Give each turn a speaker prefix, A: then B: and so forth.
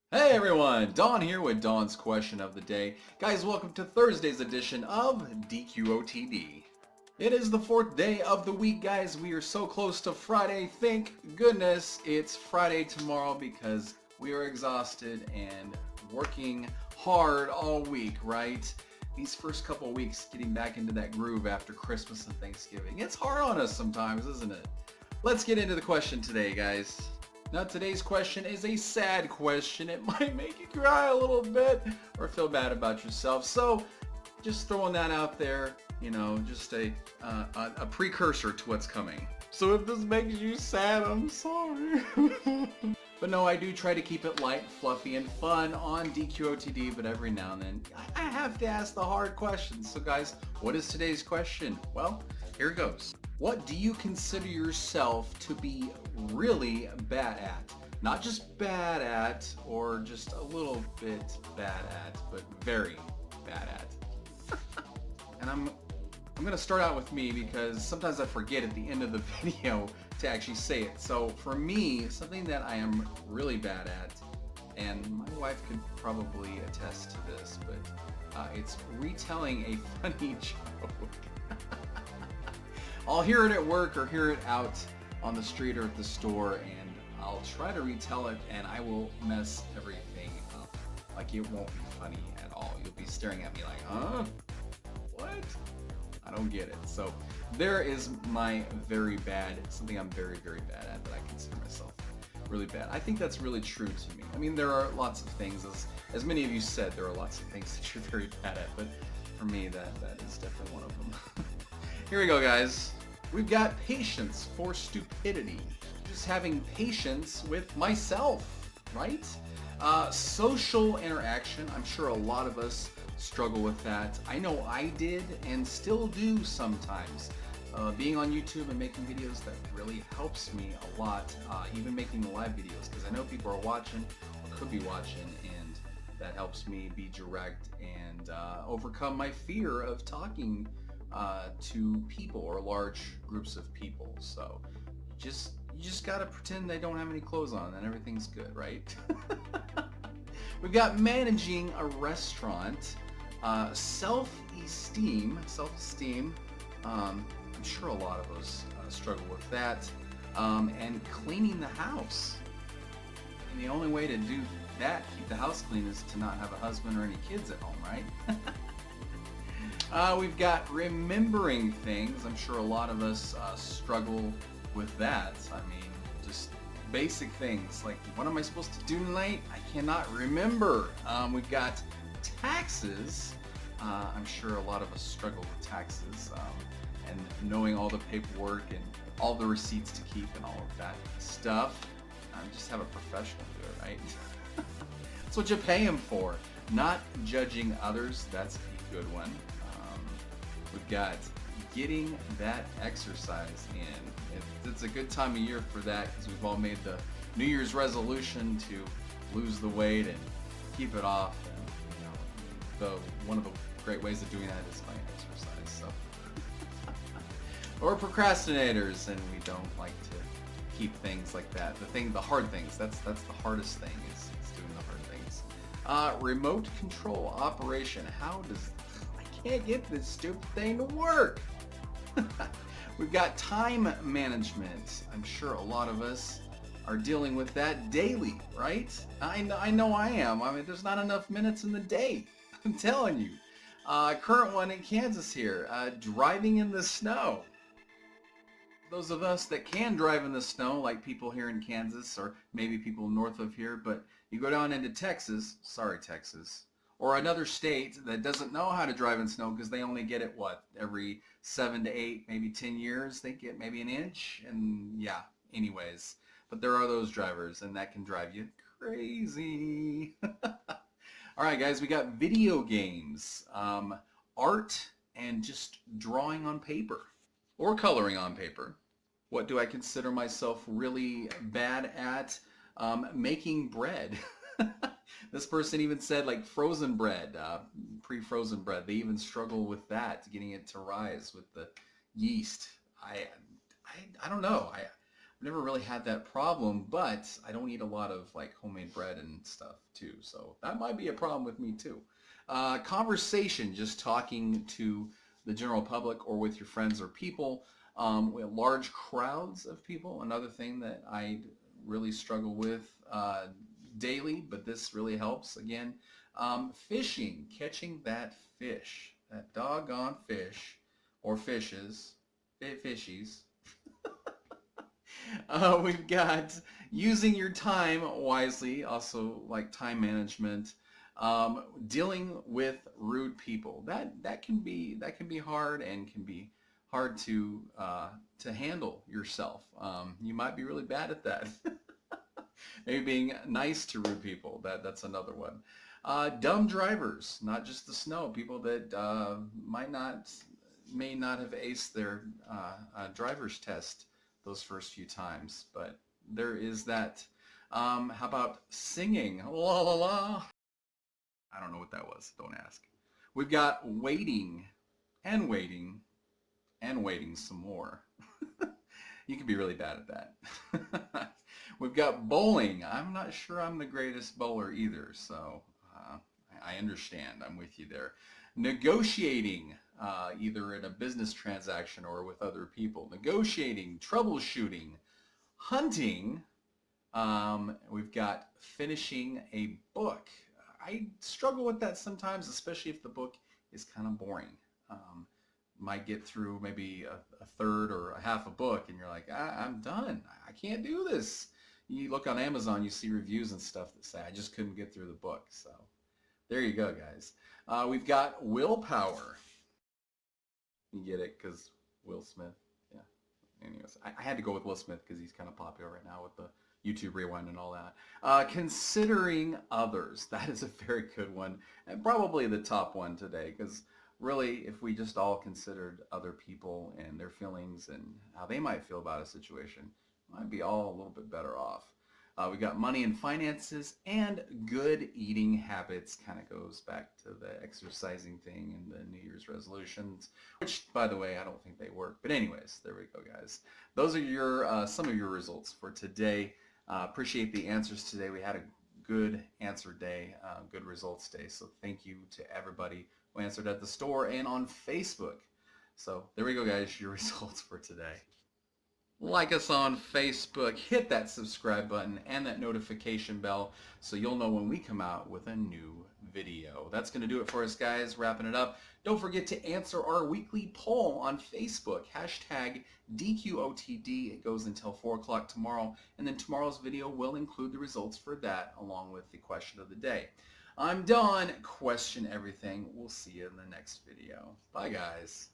A: Hey everyone, Don here with Don's Question of the Day. Guys, welcome to Thursday's edition of DQOTD. It is the fourth day of the week, guys. We are so close to Friday. Thank goodness it's Friday tomorrow because we are exhausted and working hard all week, right? These first couple weeks getting back into that groove after Christmas and Thanksgiving. It's hard on us sometimes, isn't it? Let's get into the question today, guys. Now today's question is a sad question. It might make you cry a little bit or feel bad about yourself. So just throwing that out there, just a precursor to what's coming. So if this makes you sad, I'm sorry. But no, I do try to keep it light, fluffy, and fun on DQOTD, but every now and then I have to ask the hard questions. So guys, what is today's question? Well, here it goes. What do you consider yourself to be really bad at? Not just bad at or just a little bit bad at, but very bad at. And I'm going to start out with me because sometimes I forget at the end of the video to actually say it. So for me, something that I am really bad at, and my wife could probably attest to this, but it's retelling a funny joke. I'll hear it at work or hear it out on the street or at the store, and I'll try to retell it, and I will mess everything up. Like, it won't be funny at all. You'll be staring at me like, huh? What? I don't get it. So there is my something I'm very, very bad at that I consider myself really bad. I think that's really true to me. I mean, there are lots of things, as many of you said, there are lots of things that you're very bad at, but for me, that is definitely one of them. Here we go, guys. We've got patience for stupidity. Just having patience with myself, right? Social interaction. I'm sure a lot of us struggle with that. I know I did and still do sometimes. Being on YouTube and making videos, that really helps me a lot. Even making the live videos, because I know people are watching or could be watching, and that helps me be direct and overcome my fear of talking to people or large groups of people. So you just gotta pretend they don't have any clothes on and everything's good, right? We've got managing a restaurant, self-esteem. I'm sure a lot of us struggle with that, and cleaning the house. And the only way to do that, keep the house clean, is to not have a husband or any kids at home, right? We've got remembering things. I'm sure a lot of us struggle with that. I mean, just basic things like, what am I supposed to do tonight? I cannot remember. We've got taxes. I'm sure a lot of us struggle with taxes, and knowing all the paperwork and all the receipts to keep and all of that stuff. Just have a professional do it, right? That's what you pay him for. Not judging others. That's a good one. We've got getting that exercise in. It's a good time of year for that because we've all made the New Year's resolution to lose the weight and keep it off. And, one of the great ways of doing that is by exercise. So, or procrastinators, and we don't like to keep things like that. The hard things. That's the hardest thing is doing the hard things. Remote control operation. I can't get this stupid thing to work. We've got time management. I'm sure a lot of us are dealing with that daily, right? I know I am. I mean, there's not enough minutes in the day. I'm telling you. Current one in Kansas here, driving in the snow. Those of us that can drive in the snow, like people here in Kansas, or maybe people north of here, but you go down into Texas, sorry Texas, or another state that doesn't know how to drive in snow because they only get it, every 7 to 8, maybe 10 years, they get maybe an inch, and yeah, anyways. But there are those drivers, and that can drive you crazy. All right, guys, we got video games, art, and just drawing on paper or coloring on paper. What do I consider myself really bad at? Making bread. This person even said like frozen bread, pre-frozen bread. They even struggle with that, getting it to rise with the yeast. I don't know. I've never really had that problem, but I don't eat a lot of like homemade bread and stuff too, so that might be a problem with me too. Conversation, just talking to the general public or with your friends or people, with large crowds of people. Another thing that I really struggle with daily, but this really helps again. Fishing, catching that fish, that doggone fish or fishes, fishies. We've got using your time wisely, also like time management, dealing with rude people. That can be hard and can be hard to handle yourself. You might be really bad at that. Maybe being nice to rude people. That's another one. Dumb drivers, not just the snow. People that may not have aced their driver's test those first few times, but there is that. How about singing? La la la. I don't know what that was. Don't ask. We've got waiting and waiting and waiting some more. You can be really bad at that. We've got bowling. I'm not sure I'm the greatest bowler either, so I understand. I'm with you there. Negotiating, either in a business transaction or with other people. Negotiating, troubleshooting, hunting. We've got finishing a book. I struggle with that sometimes, especially if the book is kind of boring. Might get through maybe a third or a half a book and you're like, I'm done. I can't do this. You look on Amazon, you see reviews and stuff that say, I just couldn't get through the book. So there you go, guys. We've got willpower. You get it, because Will Smith. Yeah. Anyways, I had to go with Will Smith because he's kind of popular right now with the YouTube Rewind and all that. Considering others. That is a very good one. And probably the top one today, because really, if we just all considered other people and their feelings and how they might feel about a situation, we might be all a little bit better off. We got money and finances, and good eating habits. Kind of goes back to the exercising thing and the New Year's resolutions, which, by the way, I don't think they work. But anyways, there we go, guys. Those are your some of your results for today. Appreciate the answers today. We had a good answer day, good results day. So thank you to everybody who answered at the store and on Facebook. So there we go, guys, your results for today. Like us on Facebook, hit that subscribe button and that notification bell so you'll know when we come out with a new video. That's going to do it for us, guys. Wrapping it up. Don't forget to answer our weekly poll on Facebook. Hashtag DQOTD. It goes until 4 o'clock tomorrow, and then tomorrow's video will include the results for that along with the question of the day. I'm Don. Question everything. We'll see you in the next video. Bye, guys.